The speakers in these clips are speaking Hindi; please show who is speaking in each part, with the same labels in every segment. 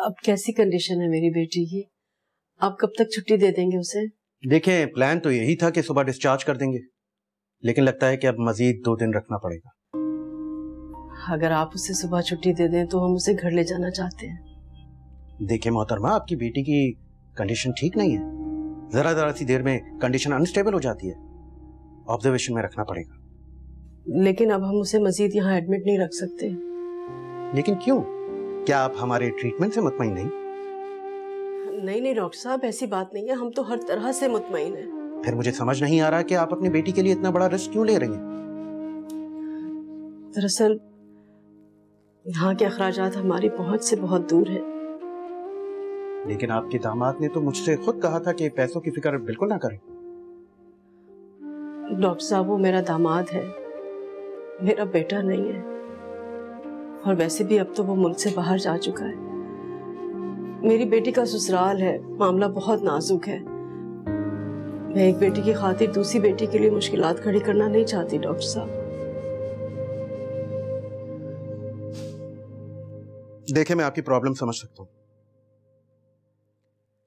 Speaker 1: अब कैसी कंडीशन है मेरी बेटी की? आप कब तक छुट्टी दे देंगे उसे?
Speaker 2: देखें, प्लान तो यही था कि सुबह डिस्चार्ज कर देंगे, लेकिन लगता है कि अब मजीद 2 दिन रखना पड़ेगा।
Speaker 1: अगर आप उसे सुबह छुट्टी दे दें तो हम उसे घर ले जाना चाहते हैं।
Speaker 2: देखिए मोहतरमा, आपकी बेटी की कंडीशन ठीक नहीं है। जरा सी देर में कंडीशन अनस्टेबल हो जाती है, ऑब्जर्वेशन में रखना पड़ेगा।
Speaker 1: लेकिन अब हम उसे मजीद यहाँ एडमिट नहीं रख सकते।
Speaker 2: लेकिन क्यों? क्या आप हमारे ट्रीटमेंट से मुतमईन नहीं?
Speaker 1: नहीं डॉक्टर साहब, ऐसी बात नहीं है, हम तो हर तरह से मुतमईन हैं।
Speaker 2: फिर मुझे समझ नहीं आ रहा कि आप अपनी बेटी के लिए इतना बड़ा रिस्क क्यों ले रही हैं?
Speaker 1: दरअसल यहाँ के अखराजात हमारी पहुंच से बहुत दूर है।
Speaker 2: लेकिन आपके दामाद ने तो मुझसे खुद कहा था कि पैसों की फिक्र बिल्कुल ना करें।
Speaker 1: डॉक्टर साहब, वो मेरा दामाद है, मेरा बेटा नहीं है। और वैसे भी अब तो वो मुल्क से बाहर जा चुका है। मेरी बेटी का ससुराल है, मामला बहुत नाजुक है। मैं एक बेटी की खातिर दूसरी बेटी के लिए मुश्किलात खड़ी करना नहीं चाहती डॉक्टर साहब।
Speaker 2: देखिए, मैं आपकी प्रॉब्लम समझ सकता हूँ।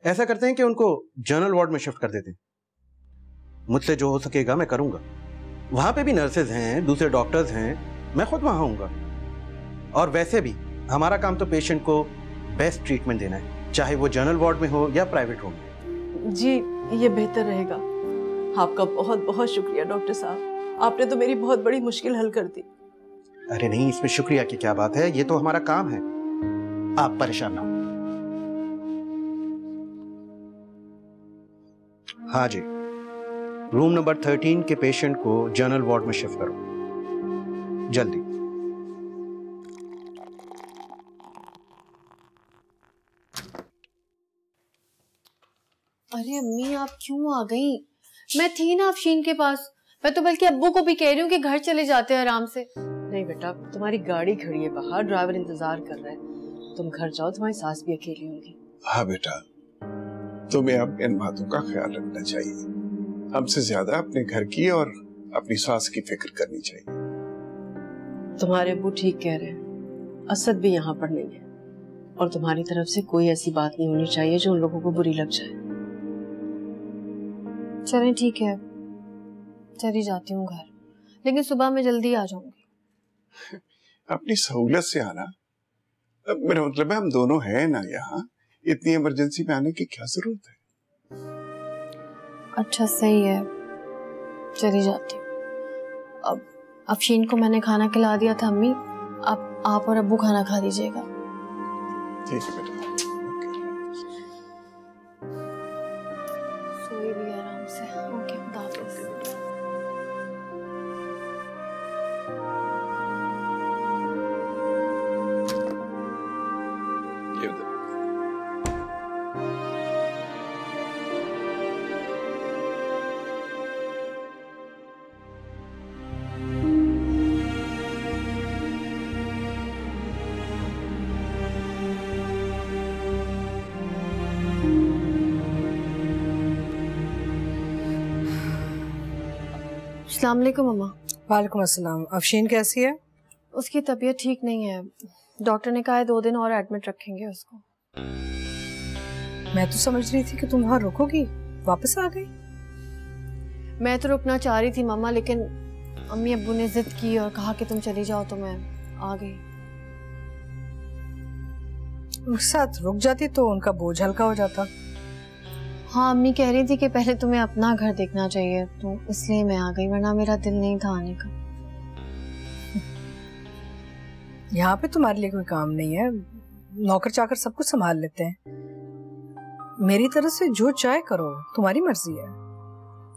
Speaker 2: ऐसा करते हैं कि उनको जनरल वार्ड में शिफ्ट कर देते हैं। मुझसे जो हो सकेगा मैं करूंगा। वहां पे भी नर्सेज हैं, दूसरे डॉक्टर्स हैं, मैं खुद वहां आऊंगा। और वैसे भी हमारा काम तो पेशेंट को बेस्ट ट्रीटमेंट देना है, चाहे वो जनरल वार्ड में हो या प्राइवेट होम में।
Speaker 1: जी, ये बेहतर रहेगा। आपका बहुत बहुत शुक्रिया डॉक्टर साहब, आपने तो मेरी बहुत बड़ी मुश्किल हल कर दी।
Speaker 2: अरे नहीं, इसमें शुक्रिया की क्या बात है, ये तो हमारा काम है। आप परेशान ना हो। हाँ जी, रूम नंबर 13 के पेशेंट को जनरल वार्ड में शिफ्ट करो जल्दी।
Speaker 3: अरे अम्मी, आप क्यों आ गई? मैं थी ना अफशीन के पास। मैं तो बल्कि अब्बू को भी कह रही हूँ कि घर चले जाते हैं आराम से।
Speaker 1: नहीं बेटा, तुम्हारी गाड़ी खड़ी है बाहर, ड्राइवर इंतजार कर रहा है। तुम घर जाओ, तुम्हारी सास भी अकेली होगी।
Speaker 4: हाँ बेटा, तुम्हें अब इन बातों का ख्याल रखना चाहिए। हमसे ज्यादा अपने घर की और अपनी सास की फिक्र करनी चाहिए।
Speaker 1: तुम्हारे अब्बू ठीक कह रहे हैं, असद भी यहाँ पर नहीं है। और तुम्हारी तरफ से कोई ऐसी बात नहीं होनी चाहिए जो उन लोगों को बुरी लग जाए।
Speaker 3: चलें ठीक है, चली जाती हूँ घर, लेकिन सुबह मैं जल्दी आ जाऊंगी।
Speaker 4: अपनी सहूलत से आना। मेरा मतलब है हम दोनों हैं ना यहाँ, इतनी इमरजेंसी में आने की क्या जरूरत है?
Speaker 3: अच्छा सही है, चली जाती हूँ। अब अफशीन को मैंने खाना खिला दिया था अम्मी, अब आप और अब्बू खाना खा लीजिएगा।
Speaker 4: ठीक है बेटा।
Speaker 3: सोई भी आराम से। ओके, खुदा हाफिज़। अस्सलाम वालेकुम मम्मा।
Speaker 5: वालेकुम अस्सलाम। अफशीन कैसी है?
Speaker 3: उसकी तबीयत ठीक नहीं है, डॉक्टर ने कहा है 2 दिन और एडमिट रखेंगे उसको।
Speaker 5: मैं तो समझ रही थी कि तुम वहाँ रुकोगी, वापस आ गई।
Speaker 3: मैं तो रुकना चाह रही थी मम्मा, लेकिन अम्मी अब्बू ने जिद की और कहा कि तुम चली जाओ, तो मैं आ गई।
Speaker 5: उनके साथ रुक जाती तो उनका बोझ हल्का हो जाता।
Speaker 3: हाँ, अम्मी कह रही थी कि पहले तुम्हें अपना घर देखना चाहिए, तो इसलिए मैं आ गई, वरना मेरा दिल नहीं था आने का।
Speaker 5: यहाँ पे तुम्हारे लिए कोई काम नहीं है, नौकर चाकर सब कुछ संभाल लेते हैं। मेरी तरफ से जो चाहे करो, तुम्हारी मर्जी है।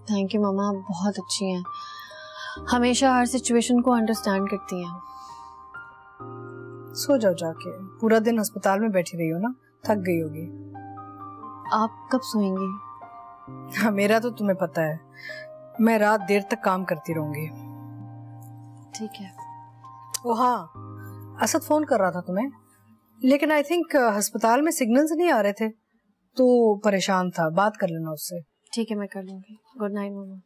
Speaker 3: थैंक यू मम्मा, आप बहुत अच्छी हैं, हमेशा हर सिचुएशन को अंडरस्टैंड करती हैं।
Speaker 5: सो जाओ जाके, पूरा दिन अस्पताल में बैठी रही हो ना, थक गई होगी।
Speaker 3: आप कब सोएंगी?
Speaker 5: हाँ, मेरा तो तुम्हें पता है, मैं रात देर तक काम करती रहूंगी।
Speaker 3: ठीक है।
Speaker 5: ओ हाँ, असद फोन कर रहा था तुम्हें, लेकिन आई थिंक अस्पताल में सिग्नल्स नहीं आ रहे थे, तो परेशान था। बात कर लेना उससे।
Speaker 3: ठीक है, मैं कर लूंगी। गुड नाइट मम्मा।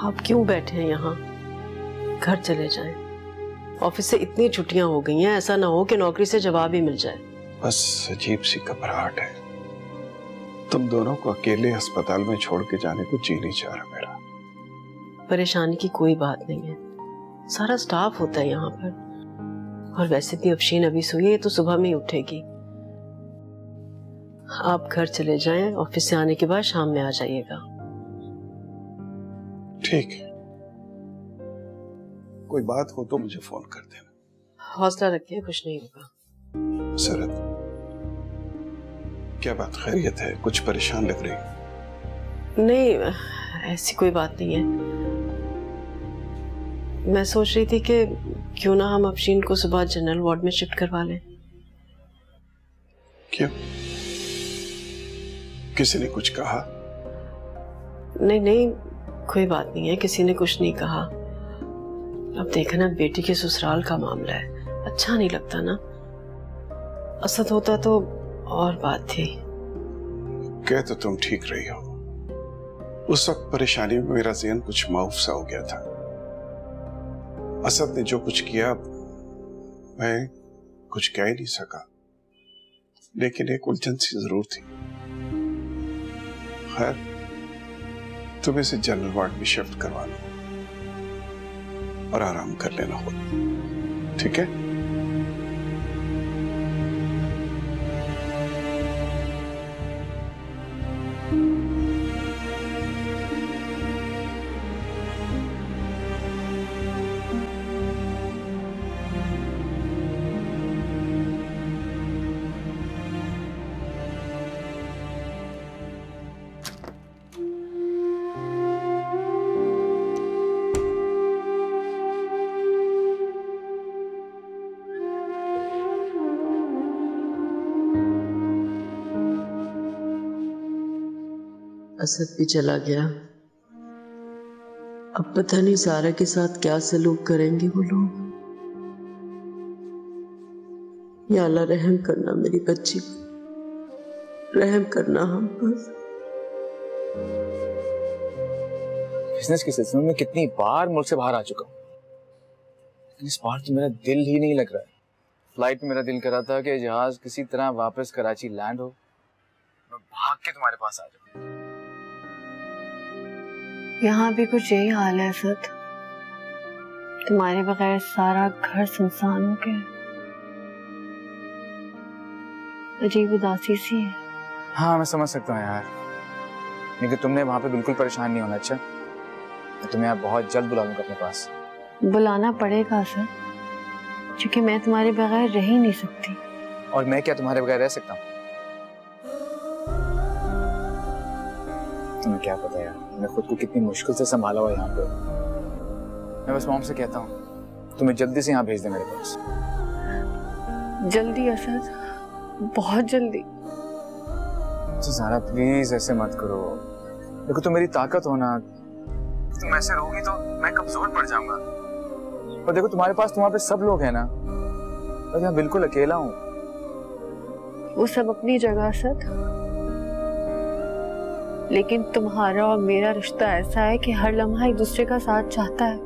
Speaker 1: आप क्यों बैठे हैं यहाँ? घर चले जाएं। ऑफिस से इतनी छुट्टियां हो गई हैं, ऐसा ना हो कि नौकरी से जवाब ही मिल जाए।
Speaker 4: बस अजीब सी घबराहट है। तुम दोनों को अकेले अस्पताल में छोड़ के जाने को जी नहीं चाह रहा मेरा।
Speaker 1: परेशानी की कोई बात नहीं है, सारा स्टाफ होता है यहाँ पर। और वैसे भी अफशीन अभी सोई है तो सुबह में ही उठेगी। आप घर चले जाएं, ऑफिस से आने के बाद शाम में आ जाइएगा।
Speaker 4: ठीक है, कोई बात हो तो मुझे फोन कर देना।
Speaker 1: हौसला रखिए, कुछ नहीं होगा।
Speaker 4: सरद, क्या बात, खैरियत है? कुछ परेशान लग रही?
Speaker 1: नहीं, ऐसी कोई बात नहीं है। मैं सोच रही थी कि क्यों ना हम अफशीन को सुबह जनरल वार्ड में शिफ्ट करवा लें।
Speaker 4: क्यों, किसी ने कुछ कहा?
Speaker 1: नहीं नहीं, कोई बात नहीं है, किसी ने कुछ नहीं कहा। अब देखना, बेटी के ससुराल का मामला है, अच्छा नहीं लगता ना। असद होता तो और बात थी।
Speaker 4: कह तो तुम ठीक रही हो। उस वक्त परेशानी में मेरा ज़हन कुछ माऊफ सा हो गया था। असद ने जो कुछ किया मैं कुछ कह ही नहीं सका, लेकिन एक उलझन सी जरूर थी। खैर, तुम इसे जनरल वार्ड में शिफ्ट करवा लो और आराम कर लेना हो, ठीक है?
Speaker 1: असद भी चला गया। अब पता नहीं सारा के साथ क्या सलूक करेंगे वो लोग। या अल्लाह रहम करना मेरी बच्ची, रहम करना हम पर।
Speaker 6: बिजनेस के सिलसिले में कितनी बार मुल्क से बाहर आ चुका हूँ, लेकिन इस बार तो मेरा दिल ही नहीं लग रहा है। फ्लाइट में मेरा दिल कर रहा था कि जहाज किसी तरह वापस कराची लैंड हो, मैं भाग के तुम्हारे पास आ जाऊं।
Speaker 3: यहाँ भी कुछ यही हाल है असद। तुम्हारे बगैर सारा घर सुनसान हो गया, अजीब उदासी सी है।
Speaker 6: हाँ, मैं समझ सकता हूँ यार, लेकिन तुमने वहां पे बिल्कुल परेशान नहीं होना। अच्छा, मैं तुम्हें यहाँ बहुत जल्द बुला लूंगा अपने पास। बुलाना पड़ेगा असद, क्योंकि मैं तुम्हारे बगैर रह ही नहीं सकती। और मैं क्या तुम्हारे बगैर रह सकता हूँ? तुम्हें क्या पता यार, मैंने खुद को कितनी मुश्किल से संभाला हुआ यहाँ पे। मैं बस मॉम से कहता हूँ तुम्हें जल्दी से यहाँ भेज दे मेरे पास। जल्दी असद, बहुत जल्दी। ज़ारा प्लीज ऐसे मत करो, देखो तुम मेरी ताकत हो ना। तुम ऐसे रहोगी तो मैं कमजोर पड़ जाऊंगा। और देखो तुम्हारे पास तुम्हारे पे सब लोग हैं ना, मैं यहाँ बिल्कुल अकेला हूँ। वो सब अपनी जगह असद, लेकिन तुम्हारा और मेरा रिश्ता ऐसा है कि हर लम्हा एक दूसरे का साथ चाहता है।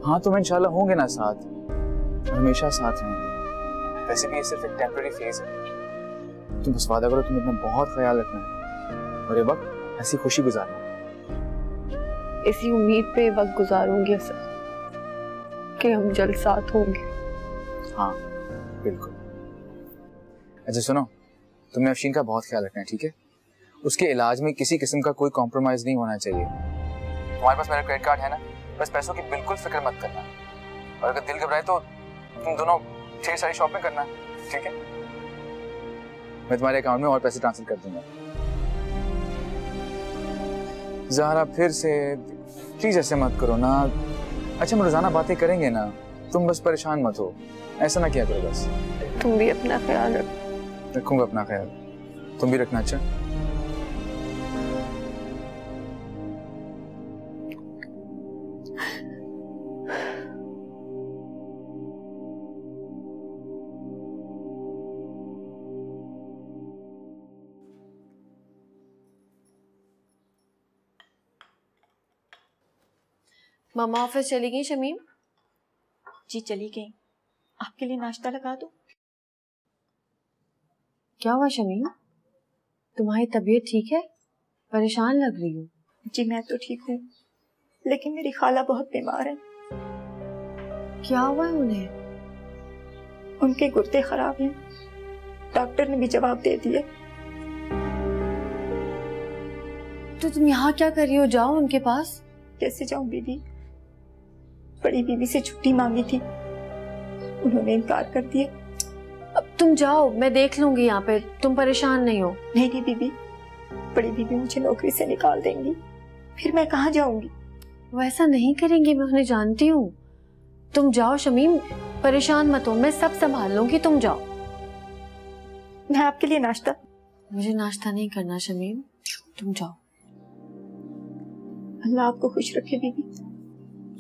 Speaker 6: हाँ, तुम इंशाल्लाह होंगे ना साथ, हमेशा साथ हैं। वैसे भी ये सिर्फ एक टेम्पररी फेज है। तुम बस वादा करो तुम अपना बहुत ख्याल रखना है और ये वक्त ऐसी खुशी गुजारना। इसी उम्मीद पे वक्त गुजारूंगी असद कि हम जल्द साथ होंगे। हाँ बिल्कुल। अच्छा सुनो, तुमने अफशीन का बहुत ख्याल रखना है, ठीक है? उसके इलाज में किसी किस्म का कोई कॉम्प्रोमाइज नहीं होना चाहिए। तुम्हारे पास मेरा क्रेडिट कार्ड है ना, बस पैसों की बिल्कुल फिक्र मत करना। और अगर दिल घबराए तो तुम दोनों ढेर सारी शॉपिंग करना, ठीक है? मैं तुम्हारे अकाउंट में और पैसे ट्रांसफर कर दूंगा। ज़ारा फिर से प्लीज ऐसे मत करो ना। अच्छा, हम रोजाना बातें करेंगे ना, तुम बस परेशान मत हो, ऐसा ना किया करो बस। तुम भी अपना ख्याल रखो। रखूंगा अपना ख्याल, तुम भी रखना। अच्छा
Speaker 3: मम्मा ऑफिस चली गई शमीम?
Speaker 7: जी चली गई। आपके लिए नाश्ता लगा दूं?
Speaker 3: क्या हुआ शमीम, तुम्हारी तबीयत ठीक है? परेशान लग रही हो।
Speaker 7: जी मैं तो ठीक हूँ, लेकिन मेरी खाला बहुत बीमार है।
Speaker 3: क्या हुआ है उन्हें?
Speaker 7: उनके गुर्दे खराब हैं, डॉक्टर ने भी जवाब दे दिया।
Speaker 3: तो तुम यहाँ क्या कर रही हो? जाओ उनके पास।
Speaker 7: कैसे जाऊं बीबी? बड़ी बीबी से छुट्टी मांगी थी, उन्होंने इनकार कर दिया।
Speaker 3: अब तुम जाओ, मैं देख लूंगी यहाँ पे, तुम परेशान नहीं हो।
Speaker 7: नहीं नहीं बीबी, बड़ी बीबी मुझे नौकरी से निकाल देंगी, फिर मैं कहाँ जाऊंगी?
Speaker 3: वो ऐसा नहीं करेंगी, मैं उन्हें जानती हूँ। तुम जाओ शमीम, परेशान मत हो, मैं सब संभाल लूंगी, तुम जाओ।
Speaker 7: मैं आपके लिए नाश्ता?
Speaker 3: मुझे नाश्ता नहीं करना शमीम, तुम जाओ।
Speaker 7: अल्लाह आपको खुश रखे बीबी।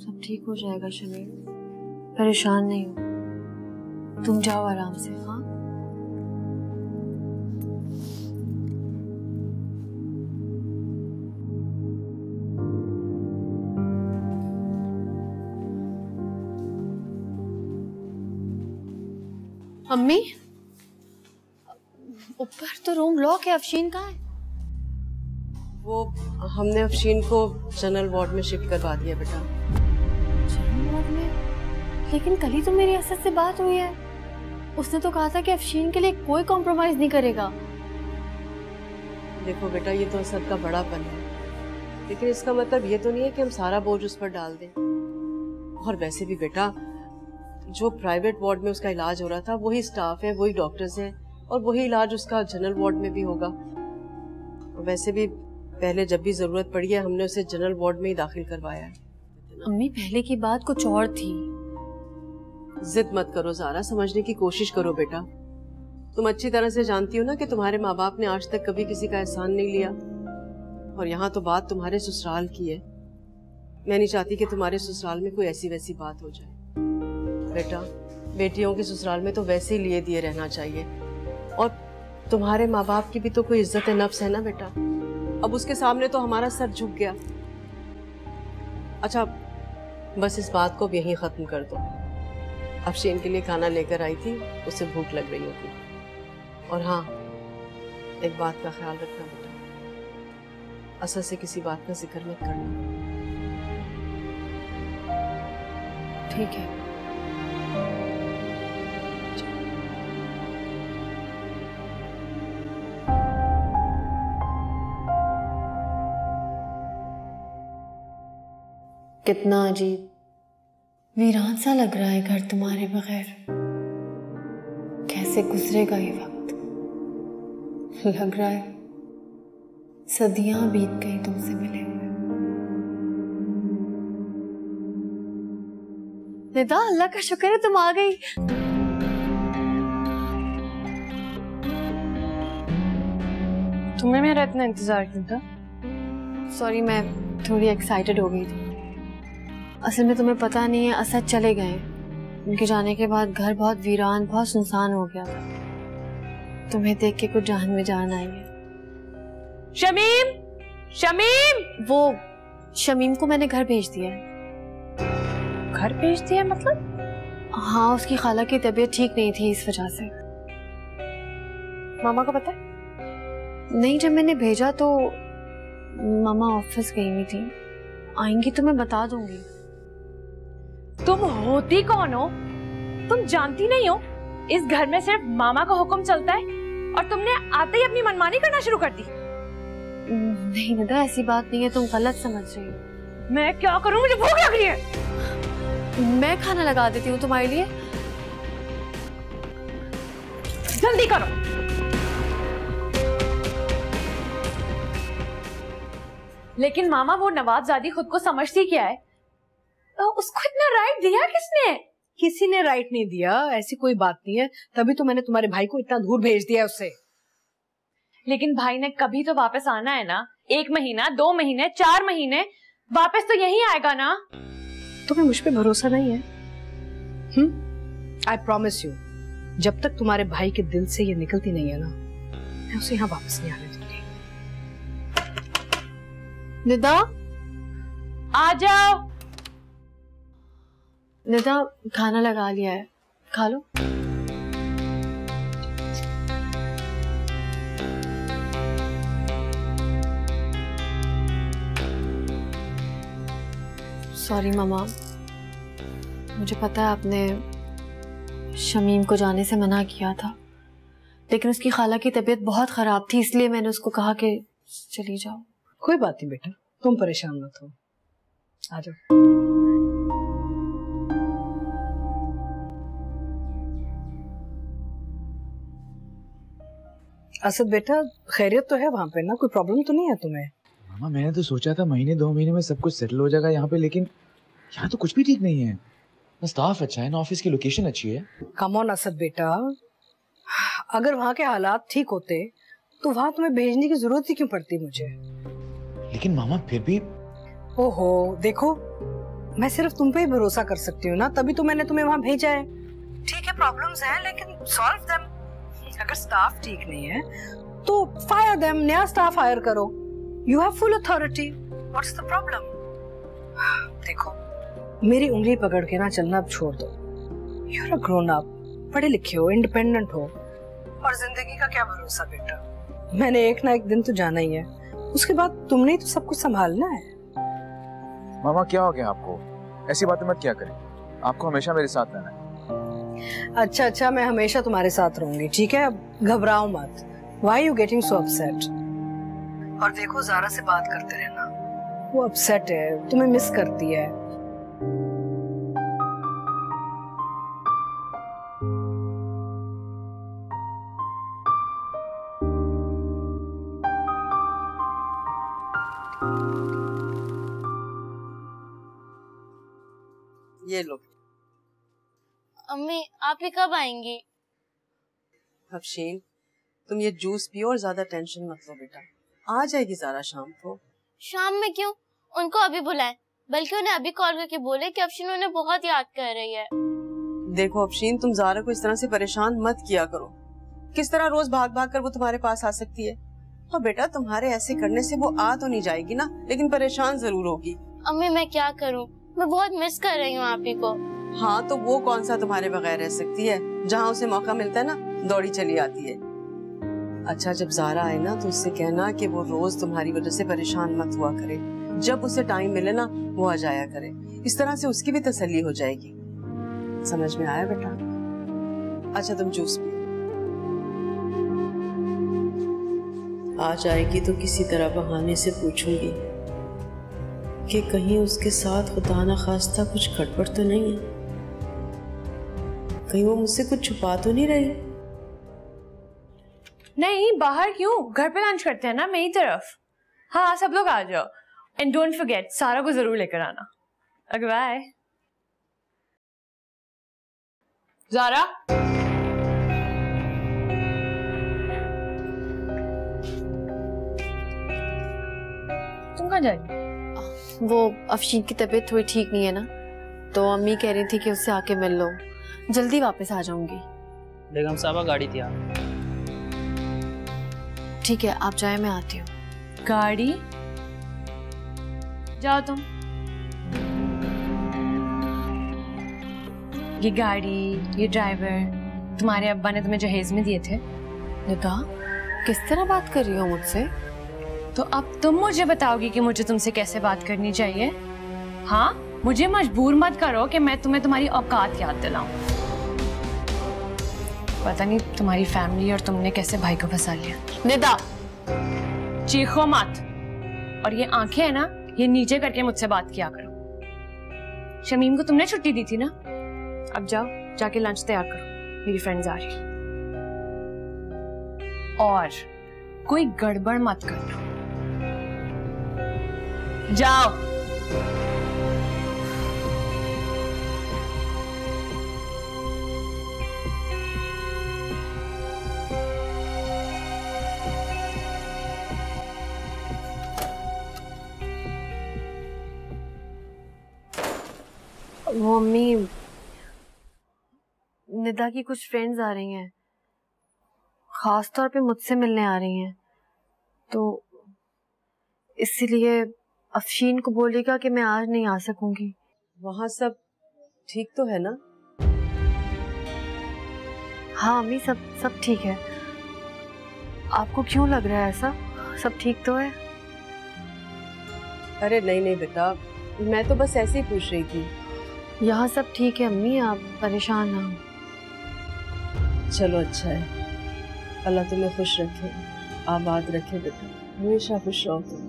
Speaker 3: सब ठीक हो जाएगा शमीम, परेशान नहीं हो, तुम जाओ आराम से। हाँ अम्मी, ऊपर तो रूम लॉक है, अफशीन कहाँ है?
Speaker 1: वो हमने अफशीन को जनरल वार्ड में शिफ्ट करवा दिया बेटा।
Speaker 3: जनरल वार्ड में? लेकिन कल ही तो मेरी असद से बात हुई है, उसने तो कहा था कि अफशीन के लिए कोई कॉम्प्रोमाइज नहीं करेगा।
Speaker 1: देखो बेटा, ये तो असद का बड़ापन है, लेकिन इसका मतलब ये तो नहीं है कि हम सारा बोझ उस पर डाल दें। और वैसे भी बेटा, जो प्राइवेट वार्ड में उसका इलाज हो रहा था वही स्टाफ है, वही डॉक्टर्स हैं, और वही इलाज उसका जनरल वार्ड में भी होगा। और वैसे भी पहले जब भी जरूरत पड़ी है हमने उसे जनरल वार्ड में ही दाखिल करवाया है।
Speaker 3: अम्मी पहले की बात कुछ और थी।
Speaker 1: जिद मत करो ज़ारा, समझने की कोशिश करो बेटा। तुम अच्छी तरह से जानती हो ना कि तुम्हारे माँ बाप ने आज तक कभी किसी का एहसान नहीं लिया, और यहाँ तो बात तुम्हारे ससुराल की है। मैं नहीं चाहती कि तुम्हारे ससुराल में कोई ऐसी वैसी बात हो जाए। बेटा, बेटियों के ससुराल में तो वैसे ही लिए दिए रहना चाहिए, और तुम्हारे माँ बाप की भी तो कोई इज्जत नफ्स है ना बेटा। अब उसके सामने तो हमारा सर झुक गया। अच्छा, बस इस बात को भी यहीं खत्म कर दो। अफशीन के लिए खाना लेकर आई थी, उसे भूख लग रही होगी। और हाँ, एक बात का ख्याल रखना बेटा, असल से किसी बात का जिक्र मत करना।
Speaker 3: ठीक है। कितना अजीब, वीरान सा लग रहा है घर तुम्हारे बगैर। कैसे गुजरेगा ये वक्त? लग रहा है सदियां बीत गई तुमसे मिले हुए। निदा, अल्लाह का शुक्र है तुम आ गई।
Speaker 8: तुम्हें मेरा इतना इंतजार क्यों था?
Speaker 3: सॉरी, मैं थोड़ी एक्साइटेड हो गई थी। असल में तुम्हें पता नहीं है, असद चले गए। उनके जाने के बाद घर बहुत वीरान, बहुत सुनसान हो गया था। तुम्हें देख के कुछ जान में जान आई है।
Speaker 8: शमीम, शमीम!
Speaker 3: वो शमीम को मैंने घर भेज दिया है।
Speaker 8: घर भेज दिया मतलब?
Speaker 3: हाँ, उसकी खाला की तबीयत ठीक नहीं थी, इस वजह से।
Speaker 8: मामा को पता है?
Speaker 3: नहीं, जब मैंने भेजा तो मामा ऑफिस गई हुई थी। आएंगी तो मैं बता दूंगी।
Speaker 8: तुम होती कौन हो? तुम जानती नहीं हो इस घर में सिर्फ मामा का हुक्म चलता है, और तुमने आते ही अपनी मनमानी करना शुरू कर दी।
Speaker 3: नहीं निदा, ऐसी बात नहीं है, तुम गलत समझ रही हो।
Speaker 8: मैं क्या करूं? मुझे भूख लग रही है।
Speaker 3: मैं खाना लगा देती हूँ तुम्हारे लिए।
Speaker 8: जल्दी करो। लेकिन मामा, वो नवाबजादी खुद को समझती क्या है? उसको इतना राइट दिया किसने?
Speaker 5: किसी ने राइट नहीं दिया, ऐसी कोई बात नहीं है। तभी तो मैंने तुम्हारे भाई को इतना दूर भेज दिया उससे।
Speaker 8: लेकिन भाई ने कभी तो वापस आना है ना। 1 महीना, 2 महीने, 4 महीने, वापस तो यही आएगा ना।
Speaker 5: तुम्हें मुझ पे भरोसा नहीं है? आई प्रॉमिस यू, जब तक तुम्हारे भाई के दिल से ये निकलती नहीं है ना, मैं उसे यहाँ वापस नहीं आने दूंगी।
Speaker 3: निदा,
Speaker 8: आ जाओ।
Speaker 3: निदा खाना लगा लिया है, खा लो। सॉरी मामा, मुझे पता है आपने शमीम को जाने से मना किया था, लेकिन उसकी खाला की तबीयत बहुत खराब थी, इसलिए मैंने उसको कहा कि चली जाओ।
Speaker 5: कोई बात नहीं बेटा, तुम परेशान मत हो, आ जाओ। असद बेटा, खैरियत तो है वहाँ पे ना? कोई प्रॉब्लम तो नहीं है तुम्हें?
Speaker 6: मामा मैंने तो सोचा था महीने 2 महीने में सब कुछ सेटल हो जाएगा यहाँ पे, लेकिन यहाँ तो कुछ भी ठीक नहीं है। ना स्टाफ अच्छा है, ना ऑफिस की लोकेशन अच्छी है।
Speaker 5: कम ऑन असद बेटा, अगर वहाँ के हालात ठीक होते तो वहाँ तुम्हें भेजने की जरूरत ही क्यों पड़ती मुझे?
Speaker 6: लेकिन मामा फिर भी।
Speaker 5: ओहो देखो, मैं सिर्फ तुम पे ही भरोसा कर सकती हूँ ना, तभी तो मैंने तुम्हें वहाँ भेजा है। ठीक है प्रॉब्लम्स हैं, लेकिन सॉल्व देम। अगर स्टाफ ठीक नहीं है तो फायर देम, नया स्टाफ हायर करो। You have full authority, what's the problem? देखो मेरी उंगली पकड़ के ना चलना अब छोड़ दो। You are a grown up, पढ़े लिखे हो, इंडिपेंडेंट हो, और जिंदगी का क्या भरोसा बेटा, मैंने एक ना एक दिन तो जाना ही है, उसके बाद तुमने ही तो सब कुछ संभालना है।
Speaker 6: मामा क्या हो गया आपको? ऐसी बातें मत किया करें, आपको हमेशा मेरे साथ रहना है।
Speaker 5: अच्छा, मैं हमेशा तुम्हारे साथ रहूंगी, ठीक है? अब घबराओ मत। Why are you getting so upset? और देखो ज़ारा से बात करते रहना, वो अपसेट है, तुम्हें मिस करती है।
Speaker 1: ये लो।
Speaker 9: अम्मी आप ही कब आएंगी?
Speaker 1: अफशीन, तुम ये जूस पियो और ज्यादा टेंशन मत लो बेटा, आ जाएगी ज़ारा शाम को।
Speaker 9: शाम में क्यों? उनको अभी बुलाएं, बल्कि उन्हें अभी कॉल करके बोले कि अफशीन उन्हें बहुत याद कर रही है।
Speaker 1: देखो अफशीन, तुम ज़ारा को इस तरह से परेशान मत किया करो। किस तरह रोज भाग भाग कर वो तुम्हारे पास आ सकती है? और बेटा तुम्हारे ऐसे करने से वो आ तो नहीं जाएगी ना, लेकिन परेशान जरूर होगी।
Speaker 9: अम्मी मैं क्या करूं, मैं बहुत मिस कर रही हूँ आप ही को।
Speaker 1: हाँ तो वो कौन सा तुम्हारे बगैर रह सकती है? जहाँ उसे मौका मिलता है ना दौड़ी चली आती है। अच्छा जब ज़ारा आए ना तो उससे कहना कि वो रोज तुम्हारी वजह से परेशान मत हुआ करे, जब उसे टाइम मिले ना वो आ जाया करे, इस तरह से उसकी भी तसल्ली हो जाएगी। समझ में आया बेटा? अच्छा तुम जूस पियो। आ जाएगी तो किसी तरह बहाने से पूछूंगी कि कहीं उसके साथ खुदा ना खास्ता कुछ गड़बड़ तो नहीं है, कहीं वो मुझसे कुछ छुपा तो नहीं रही।
Speaker 8: नहीं बाहर क्यों, घर पे लंच करते हैं ना मेरी तरफ। हाँ सब लोग आ जाओ, एंड डोंट फॉरगेट सारा को जरूर लेकर आना। Okay bye. ज़ारा तुम कहाँ जा रही?
Speaker 3: वो अफशीन की तबीयत थोड़ी ठीक नहीं है ना, तो अम्मी कह रही थी कि उससे आके मिल लो, जल्दी वापस आ जाऊंगी।
Speaker 10: बेगम साहबा गाड़ी थी आप।
Speaker 3: ठीक है आप जाए, मैं आती हूँ।
Speaker 8: गाड़ी? जाओ तुम। ये गाड़ी, ये ड्राइवर तुम्हारे अब्बा ने तुम्हें जहेज में दिए थे।
Speaker 3: निदा किस तरह बात कर रही हो मुझसे?
Speaker 8: तो अब तुम मुझे बताओगी कि मुझे तुमसे कैसे बात करनी चाहिए? हाँ मुझे मजबूर मत करो कि मैं तुम्हें तुम्हारी औकात याद दिलाऊं। पता नहीं तुम्हारी फैमिली और तुमने कैसे भाई को फंसा लिया।
Speaker 3: निदा
Speaker 8: चीखो मत, और ये आंखें है ना ये नीचे करके मुझसे बात किया करो। शमीम को तुमने छुट्टी दी थी ना, अब जाओ जाके लंच तैयार करो, मेरी फ्रेंड्स आ रही है। और कोई गड़बड़ मत करना, जाओ।
Speaker 3: वो अम्मी, निदा की कुछ फ्रेंड्स आ रही हैं, खास तौर पे मुझसे मिलने आ रही हैं, तो इसलिए अफशीन को बोलेगा कि मैं आज नहीं आ सकूंगी।
Speaker 1: वहाँ सब ठीक तो है ना?
Speaker 3: हाँ अम्मी, सब ठीक है। आपको क्यों लग रहा है ऐसा? सब ठीक तो है?
Speaker 1: अरे नहीं बेटा, मैं तो बस ऐसे ही पूछ रही थी।
Speaker 3: यहाँ सब ठीक है अम्मी, आप परेशान ना हो।
Speaker 1: चलो अच्छा है, अल्लाह तुम्हें खुश रखे, आबाद रखे बेटा, हमेशा खुश रहो तुम।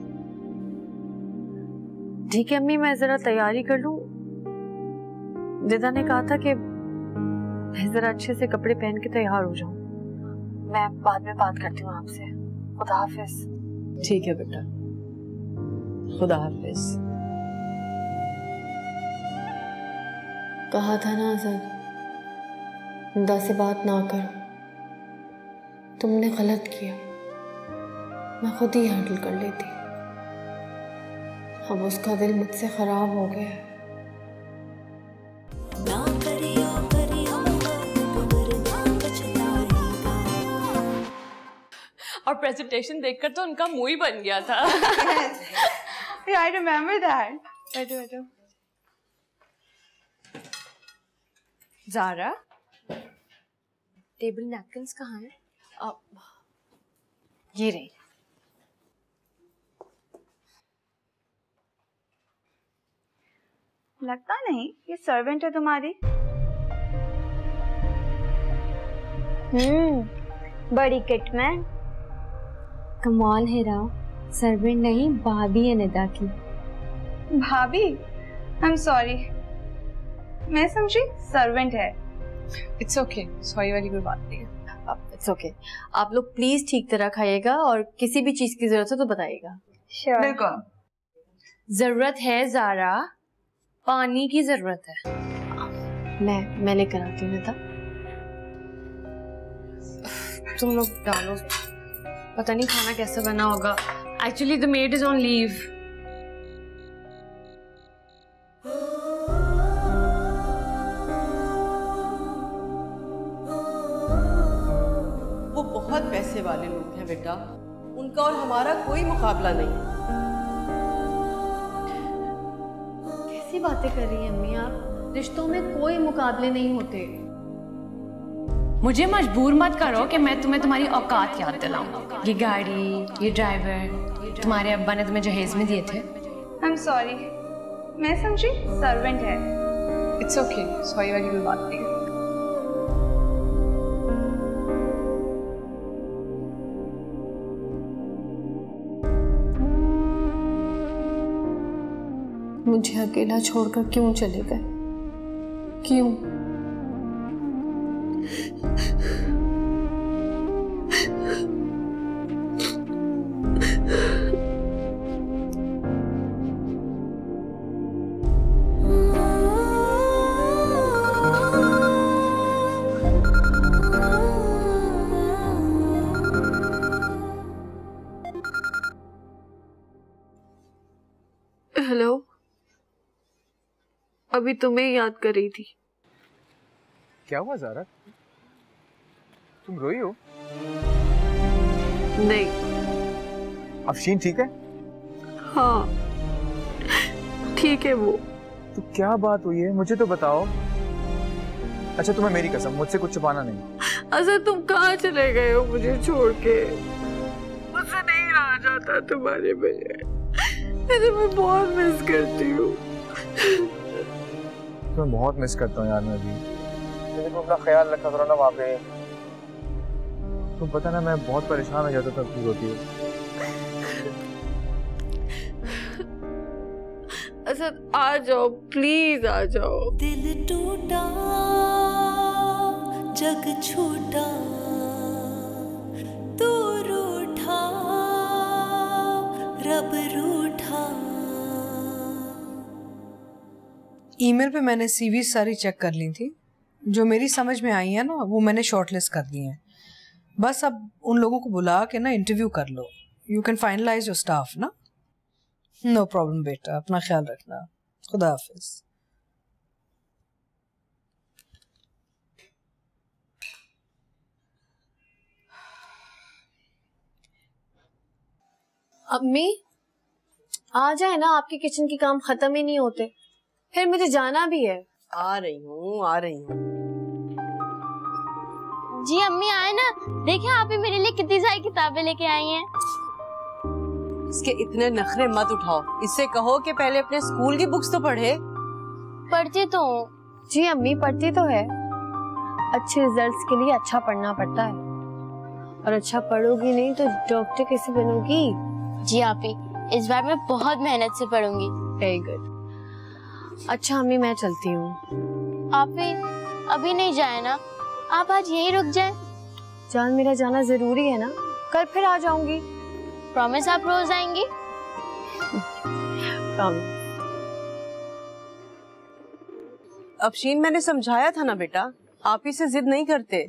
Speaker 3: ठीक है अम्मी, मैं जरा तैयारी कर लूं। दिदा ने कहा था कि मैं जरा अच्छे से कपड़े पहन के तैयार हो जाऊं। मैं बाद में बात करती हूँ आपसे। खुदा हाफिज।
Speaker 1: ठीक है बेटा, खुदा हाफिज।
Speaker 3: कहा था ना असद, खुदा से बात ना करो। तुमने गलत किया, मैं खुद ही हैंडल कर लेती। अब उसका दिल मुझसे खराब हो गया है।
Speaker 8: और प्रेजेंटेशन देखकर तो उनका मुंह ही बन गया था।
Speaker 11: I remember that. बैठो।
Speaker 8: ज़ारा, टेबल नैपकिन्स कहाँ हैं? ये रही।
Speaker 11: लगता नहीं ये सर्वेंट है तुम्हारी।
Speaker 7: बड़ी किटमैन। कमाल है राव, सर्वेंट नहीं भाभी है निदा की।
Speaker 11: भाभी? आई एम सॉरी, मैं समझी सर्वेंट है।
Speaker 8: इट्स ओके, सॉरी वाली कोई बात नहीं है।
Speaker 3: It's okay. आप लोग प्लीज ठीक तरह खाइएगा और किसी भी चीज की जरूरत हो तो बताइएगा।
Speaker 11: श्योर। बिल्कुल।
Speaker 8: जरूरत है ज़ारा, पानी की जरूरत है।
Speaker 3: मैं लेकर आती हूँ निदा।
Speaker 8: तुम लोग डालो, पता नहीं खाना कैसे बना होगा। Actually the made is on leave.
Speaker 1: वो बहुत पैसे वाले लोग हैं बेटा, उनका और हमारा कोई मुकाबला नहीं।
Speaker 3: कैसी बातें कर रही हैं अम्मी आप? रिश्तों में कोई मुकाबले नहीं होते।
Speaker 8: मुझे मजबूर मत करो कि मैं तुम्हें तुम्हारी औकात याद दिलाऊं। ये गाड़ी, ये ड्राइवर तुम्हारे अब्बा ने तुम्हें जहेज में दिए थे।
Speaker 11: आई एम सॉरी, मैं समझी सर्वेंट है।
Speaker 8: इट्स ओके, सॉरी वाली कोई बात नहीं है।
Speaker 3: मुझे अकेला छोड़कर क्यों चले गए? क्यों? हेलो, अभी तुम्हें याद कर रही थी।
Speaker 6: क्या हुआ ज़ारा? तुम रोई हो?
Speaker 3: नहीं।
Speaker 6: अफशीन ठीक है?
Speaker 3: हाँ ठीक है वो।
Speaker 6: तो क्या बात हुई है, मुझे तो बताओ। अच्छा तुम्हें मेरी कसम, मुझसे कुछ छुपाना नहीं।
Speaker 3: अच्छा तुम कहाँ चले गए हो मुझे छोड़ के? मुझसे नहीं रहा जाता तुम्हारे बगैर। मैं तुम्हें बहुत मिस करती हूँ।
Speaker 6: मैं बहुत मिस करता हूँ यार। मैं भी, लेकिन तुम अपना ख्याल रखा करो ना वहाँ पे। तुम पता ना मैं बहुत परेशान हो जाता था तब होती है।
Speaker 3: अच्छा आ जाओ प्लीज, आ जाओ।
Speaker 12: दिल टूटा जग छूटा, तू रूठा रब रूठा।
Speaker 5: ईमेल पे मैंने सीवी सारी चेक कर ली थी, जो मेरी समझ में आई है ना वो मैंने शॉर्टलिस्ट कर दी है। बस अब उन लोगों को बुला के ना इंटरव्यू कर लो। You can finalise your staff ना। नो प्रॉब्लम बेटा, अपना ख्याल रखना। खुदा हाफिज।
Speaker 3: अम्मी आ जाए ना, आपके किचन के काम खत्म ही नहीं होते। फिर मुझे जाना भी है।
Speaker 1: आ रही हूँ।
Speaker 9: जी अम्मी आए ना, देखिए आप ही मेरे लिए कितनी सारी किताबें लेके आई हैं।
Speaker 1: इसके इतने नखरे मत उठाओ, इससे कहो कि पहले अपने स्कूल की बुक्स तो पढ़े।
Speaker 9: पढ़ती तो हूँ।
Speaker 3: जी अम्मी पढ़ती तो है, अच्छे रिजल्ट्स के लिए अच्छा पढ़ना पड़ता है, और अच्छा पढ़ोगी नहीं तो डॉक्टर कैसे बनोगी?
Speaker 9: जी आप ही, इस बार मैं बहुत मेहनत से पढ़ूंगी।
Speaker 3: Very good. अच्छा अम्मी मैं चलती हूँ।
Speaker 9: आप ही अभी नहीं जाए ना, आप आज यहीं रुक जाए।
Speaker 3: जान मेरा जाना जरूरी है ना, कल फिर आ जाऊंगी।
Speaker 9: प्रॉमिस आप रोज आएंगी?
Speaker 3: प्रॉमिस।
Speaker 1: अफशीन मैंने समझाया था ना बेटा, आप ही से जिद नहीं करते।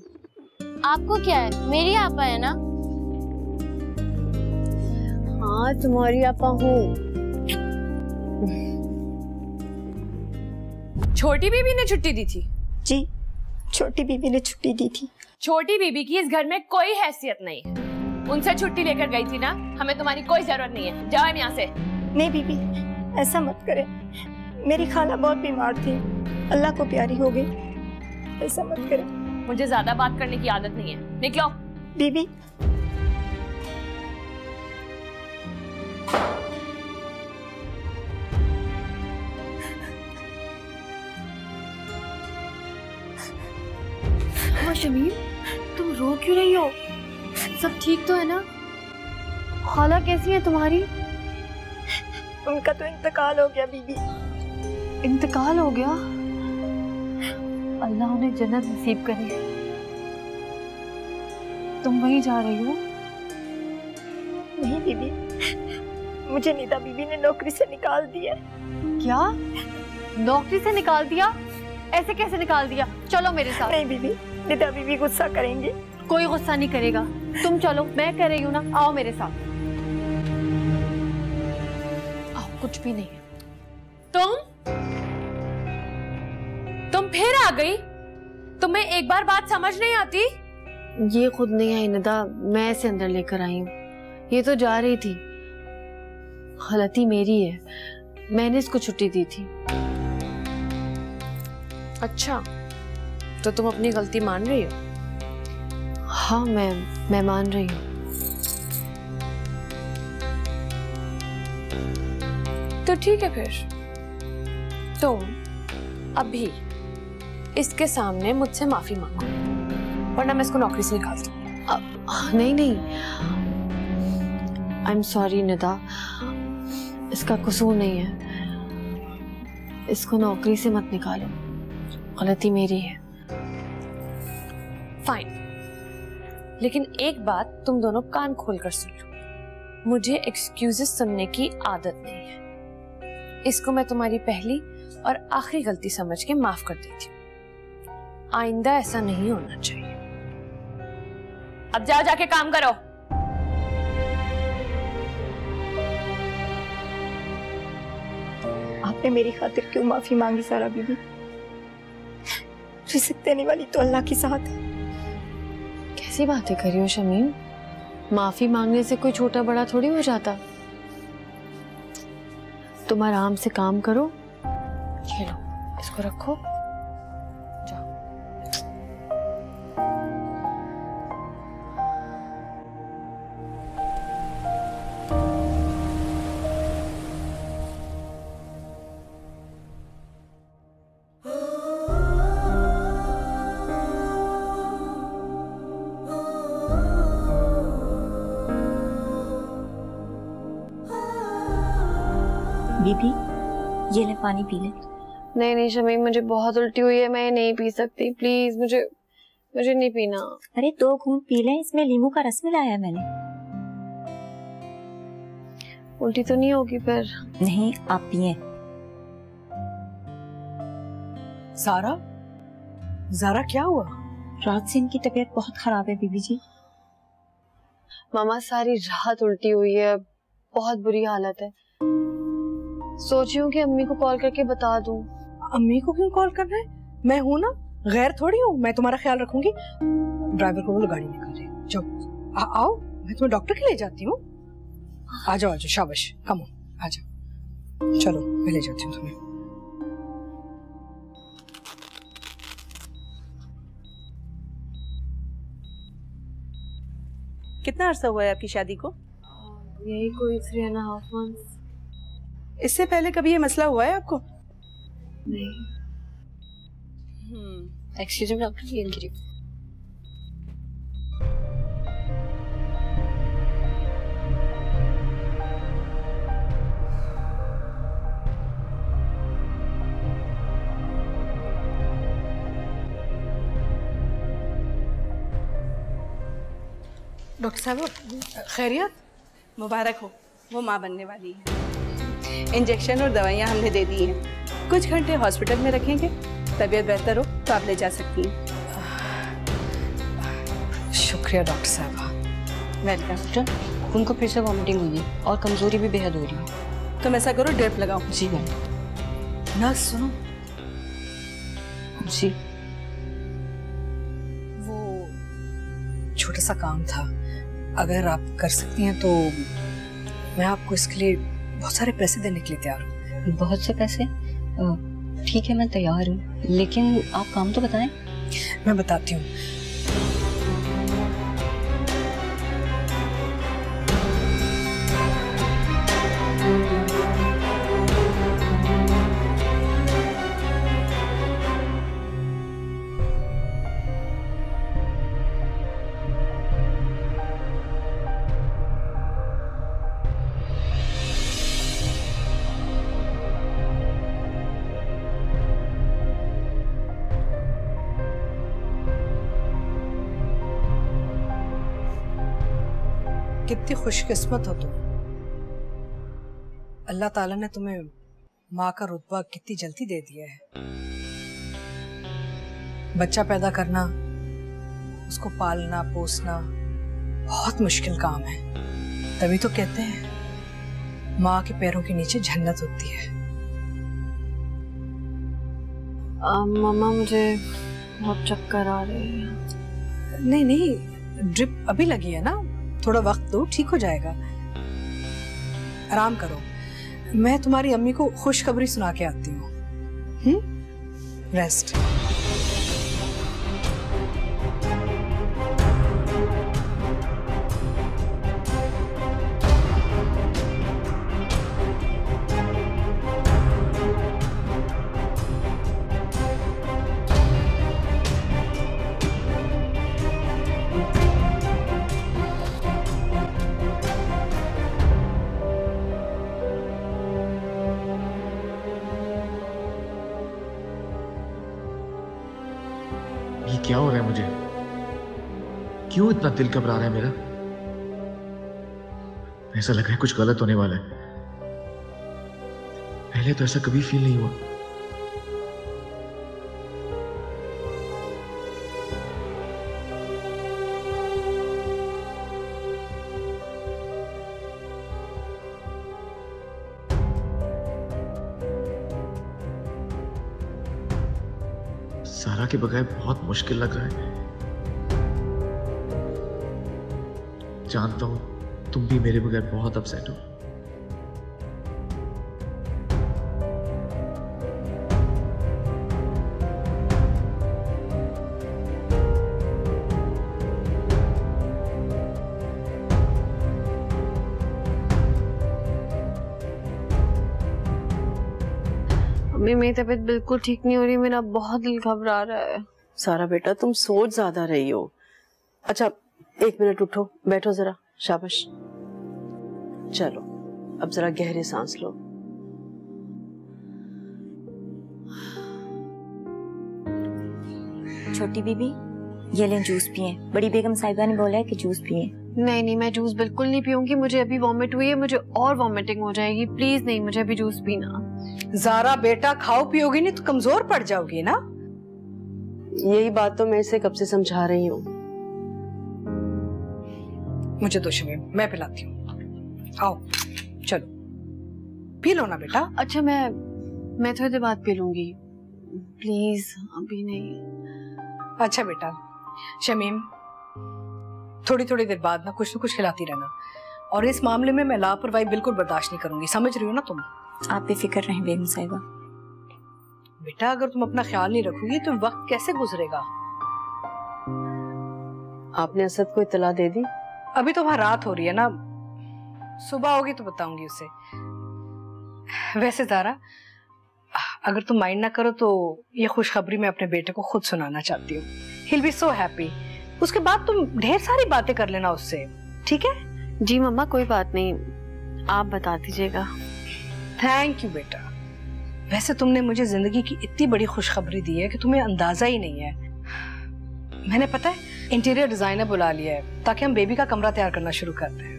Speaker 9: आपको क्या है, मेरी आपा है ना।
Speaker 3: हाँ तुम्हारी आपा हूँ।
Speaker 8: छोटी बीबी ने छुट्टी दी थी?
Speaker 7: जी छोटी बीबी ने छुट्टी दी थी।
Speaker 8: छोटी बीबी की इस घर में कोई हैसियत नहीं है, उनसे छुट्टी लेकर गई थी ना, हमें तुम्हारी कोई जरूरत नहीं है, जाओ यहाँ से।
Speaker 7: नहीं बीबी ऐसा मत करे, मेरी खाला बहुत बीमार थी, अल्लाह को प्यारी हो गई, ऐसा मत करे।
Speaker 8: मुझे ज्यादा बात करने की आदत नहीं है, निकलो।
Speaker 7: बीबी
Speaker 3: शमीम तुम रो क्यों रही हो? सब ठीक तो है ना? खाला कैसी है तुम्हारी?
Speaker 7: उनका तो इंतकाल हो गया बीबी।
Speaker 3: इंतकाल हो गया? अल्लाह उन्हें जन्नत नसीब करे। तुम वहीं जा रही हो?
Speaker 7: नहीं बीबी, मुझे निदा बीबी ने नौकरी से निकाल दिया।
Speaker 3: क्या? नौकरी से निकाल दिया? ऐसे कैसे निकाल दिया? चलो मेरे साथ।
Speaker 7: नहीं बीबी, निदा बीबी गुस्सा करेंगे।
Speaker 3: कोई गुस्सा नहीं करेगा, तुम चलो, मैं कह रही हूँ ना, आओ मेरे साथ। आओ, कुछ भी नहीं है।
Speaker 8: तुम फिर आ गई? तुम्हें एक बार बात समझ नहीं आती?
Speaker 3: ये खुद नहीं आई निदा, मैं इसे अंदर लेकर आई हूँ। ये तो जा रही थी, गलती मेरी है, मैंने इसको छुट्टी दी थी।
Speaker 8: अच्छा, तो तुम अपनी गलती मान रही हो?
Speaker 3: हाँ मैं मान रही हूँ।
Speaker 8: तो ठीक है, फिर तुम अभी इसके सामने मुझसे माफी मांगो, वरना मैं इसको नौकरी से निकाल दूंगी।
Speaker 3: नहीं, आई एम सॉरी निदा, इसका कसूर नहीं है, इसको नौकरी से मत निकालो, गलती मेरी है।
Speaker 8: फाइन, लेकिन एक बात तुम दोनों कान खोल कर सुन लो, मुझे एक्सक्यूजेस सुनने की आदत नहीं है। इसको मैं तुम्हारी पहली और आखिरी गलती समझ के माफ कर देती हूँ, आइंदा ऐसा नहीं होना चाहिए। अब जाओ, जाके काम करो।
Speaker 7: आपने मेरी खातिर क्यों माफी मांगी सारा बीबी? रिज़्क़ देने वाली तो अल्लाह के साथ है।
Speaker 3: कैसी बातें कर रही हो शमीम? माफी मांगने से कोई छोटा बड़ा थोड़ी हो जाता। तुम आराम से काम करो, ये लो इसको रखो, जाओ।
Speaker 7: बीबी ये ले पानी पी ले।
Speaker 3: नहीं शमीम, मुझे बहुत उल्टी हुई है, मैं नहीं पी सकती, प्लीज मुझे नहीं पीना।
Speaker 7: अरे 2 घूंट पी ले, इसमें नींबू का रस मिलाया मैंने।
Speaker 3: उल्टी तो नहीं होगी फिर?
Speaker 7: नहीं, आप पिए।
Speaker 5: ज़ारा क्या हुआ?
Speaker 7: रात से इनकी तबीयत बहुत खराब है बीबी जी।
Speaker 3: मामा सारी रात उल्टी हुई है, बहुत बुरी हालत है। सोची हूँ कि अम्मी को कॉल करके बता दूं।
Speaker 5: अम्मी को क्यों कॉल करना है? मैं हूँ ना, गैर थोड़ी हूँ, मैं तुम्हारा ख्याल रखूंगी। ड्राइवर को बोलो गाड़ी निकाले। जाओ आओ, मैं तुम्हें डॉक्टर के ले जाती हूँ। आ जाओ शाबाश, कम ऑन, आ जाओ, चलो मैं ले जाती हूँ तुम्हें।
Speaker 13: कितना अरसा हुआ है आपकी शादी को?
Speaker 3: यही कोई 3.5 months।
Speaker 13: इससे पहले कभी ये मसला हुआ है आपको?
Speaker 3: नहीं। एक्सक्यूज मी डॉक्टर, ये गिरी।
Speaker 5: डॉक्टर साहब खैरियत?
Speaker 13: मुबारक हो, वो माँ बनने वाली है। इंजेक्शन और दवाइयाँ हमने दे दी हैं। कुछ घंटे हॉस्पिटल में रखेंगे, तबीयत बेहतर हो तो आप ले जा सकती हैं।
Speaker 5: शुक्रिया डॉक्टर साहब।
Speaker 13: वेलकम।
Speaker 14: डॉक्टर, उनको फिर से वॉमिटिंग हुई है और कमजोरी भी बेहद हो रही है।
Speaker 13: तुम ऐसा करो, ड्रिप लगाओ।
Speaker 14: जी मैम।
Speaker 5: नर्स सुनो।
Speaker 14: जी।
Speaker 5: वो छोटा सा काम था, अगर आप कर सकती हैं तो मैं आपको इसके लिए बहुत सारे पैसे देने के लिए तैयार हूँ।
Speaker 14: बहुत से पैसे? ठीक है, मैं तैयार हूँ, लेकिन आप काम तो बताएं।
Speaker 5: मैं बताती हूँ। कितनी खुशकिस्मत हो तुम। अल्लाह ताला ने तुम्हें माँ का रुतबा कितनी जल्दी दे दिया है। बच्चा पैदा करना, उसको पालना पोसना बहुत मुश्किल काम है। तभी तो कहते हैं माँ के पैरों के नीचे जन्नत होती है।
Speaker 3: मम्मा मुझे बहुत चक्कर आ रहे हैं।
Speaker 5: नहीं नहीं, ड्रिप अभी लगी है ना, थोड़ा वक्त दो, ठीक हो जाएगा। आराम करो, मैं तुम्हारी अम्मी को खुशखबरी सुना के आती हूँ। रेस्ट।
Speaker 15: क्या हो रहा है मुझे? क्यों इतना दिल घबरा रहा है मेरा? ऐसा लग रहा है कुछ गलत होने वाला है। पहले तो ऐसा कभी फील नहीं हुआ। सारा के बगैर बहुत मुश्किल लग रहा है। जानता हूं तुम भी मेरे बगैर बहुत अपसेट हो।
Speaker 3: मेरी तबीयत बिल्कुल ठीक नहीं हो रही, मेरा बहुत दिल घबरा रहा है।
Speaker 1: सारा बेटा, तुम सोच ज्यादा रही हो। अच्छा 1 मिनट उठो, बैठो जरा, शाबाश। चलो अब जरा गहरी सांस लो।
Speaker 7: छोटी बीबी, ये लें जूस पिए। बड़ी बेगम साहिबा ने बोला है कि जूस पिए।
Speaker 3: नहीं नहीं, मैं जूस बिल्कुल नहीं पीऊंगी। मुझे अभी वॉमिट हुई है, मुझे और वॉमिटिंग हो जाएगी। प्लीज नहीं, मुझे अभी जूस पीना।
Speaker 5: ज़ारा बेटा, खाओ पियोगी नहीं तो कमजोर पड़ जाओगी ना।
Speaker 1: यही बात तो मैं इसे कब से समझा रही हूँ।
Speaker 5: मुझे तो शमीम, मैं पिलाती हूँ। आओ चलो पी लो ना बेटा।
Speaker 3: अच्छा मैं थोड़ी देर बाद पी लूंगी, प्लीज अभी नहीं।
Speaker 5: अच्छा बेटा शमीम, थोड़ी थोड़ी देर बाद ना कुछ खिलाती रहना। और इस मामले में मैं लापरवाही बिल्कुल बर्दाश्त नहीं करूंगी, समझ रही हो ना तुम?
Speaker 7: आप बेफिक्र रहें बेगम साहिबा।
Speaker 5: बेटा अगर तुम अपना ख्याल नहीं रखोगी तो वक्त कैसे गुजरेगा?
Speaker 1: आपने असद को इत्तला दे दी?
Speaker 5: अभी तो वहां रात हो रही है ना, सुबह होगी तो बताऊंगी उसे। वैसे ज़ारा, अगर तुम माइंड ना करो तो ये खुशखबरी मैं अपने बेटे को खुद सुनाना चाहती हूँ। He'll be so happy। उसके बाद तुम ढेर सारी बातें कर लेना उससे, ठीक है?
Speaker 3: जी मम्मा, कोई बात नहीं, आप बता दीजिएगा।
Speaker 5: थैंक यू बेटा। वैसे तुमने मुझे जिंदगी की इतनी बड़ी खुशखबरी दी है कि तुम्हें अंदाजा ही नहीं है। मैंने पता है इंटीरियर डिजाइनर बुला लिया है ताकि हम बेबी का कमरा तैयार करना शुरू कर दें।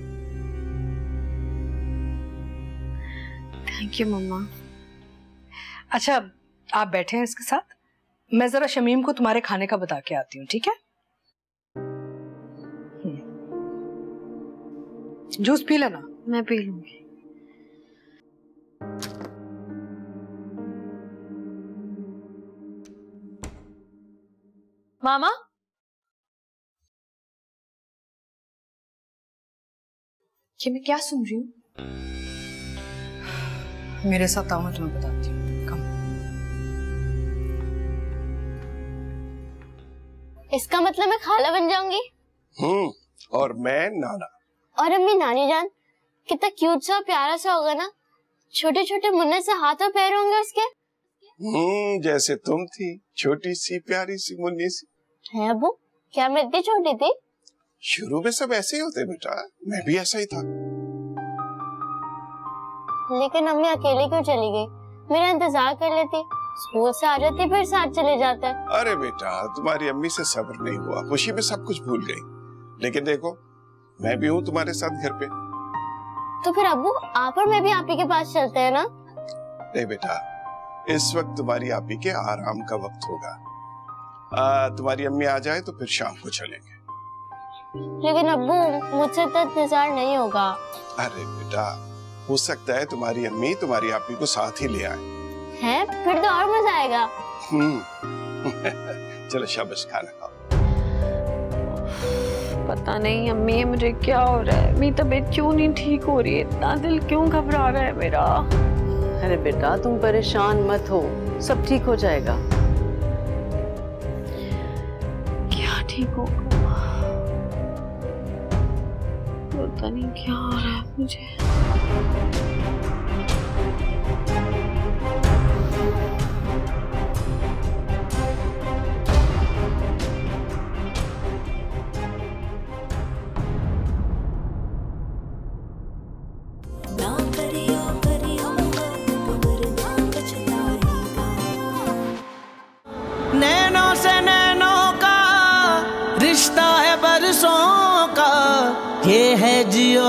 Speaker 3: थैंक यू मम्मा।
Speaker 5: अच्छा, आप बैठे हैं इसके साथ, मैं जरा शमीम को तुम्हारे खाने का बता के आती हूँ, ठीक है? जूस पी लेना।
Speaker 3: मैं पी लूंगी।
Speaker 8: मामा,
Speaker 3: ये मैं क्या सुन रही हूँ?
Speaker 5: मेरे साथ आओ, मैं तुम्हें बताती हूँ। कम।
Speaker 9: इसका मतलब मैं खाला बन जाऊंगी?
Speaker 4: और मैं नाना।
Speaker 9: और अम्मी नानी जान। कितना क्यूट सा प्यारा सा होगा ना, छोटे छोटे मुन्ने से हाथों पैर होंगे उसके।
Speaker 4: जैसे तुम थी, छोटी सी प्यारी सी मुन्नी सी।
Speaker 9: है अबू, क्या मैं इतनी छोटी थी?
Speaker 4: शुरू में सब ऐसे ही होते बेटा, मैं भी ऐसा ही था।
Speaker 9: लेकिन अम्मी अकेले क्यों चली गई? मेरा इंतजार कर लेती, स्कूल से आ जाती फिर साथ चले जाते।
Speaker 4: अरे बेटा, तुम्हारी अम्मी से सब्र नहीं हुआ, खुशी में सब कुछ भूल गई। लेकिन देखो, मैं भी हूँ तुम्हारे साथ घर पे।
Speaker 9: तो फिर अब्बू, आप और मैं भी आप ही के पास चलते हैं ना?
Speaker 4: नहीं बेटा, इस वक्त तुम्हारी आप ही के आराम का वक्त होगा। तुम्हारी अम्मी आ जाए तो फिर शाम को चलेंगे।
Speaker 9: लेकिन अब्बू, मुझसे तो इंतजार नहीं होगा।
Speaker 4: अरे बेटा, हो सकता है तुम्हारी अम्मी तुम्हारी आप ही को साथ ही ले आए।
Speaker 9: हैं? फिर तो और मजा आएगा।
Speaker 4: चलो शाबाश, खाना खाओ।
Speaker 3: पता नहीं अम्मी, मुझे क्या हो रहा है, मेरी तबीयत क्यों नहीं ठीक हो रही है, इतना दिल क्यों घबरा रहा है मेरा।
Speaker 1: अरे बेटा, तुम परेशान मत हो, सब ठीक हो जाएगा।
Speaker 3: क्या ठीक होगा, पता नहीं क्या हो रहा है मुझे।
Speaker 16: नैनों से नैनों का रिश्ता है बरसों का, ये है जियो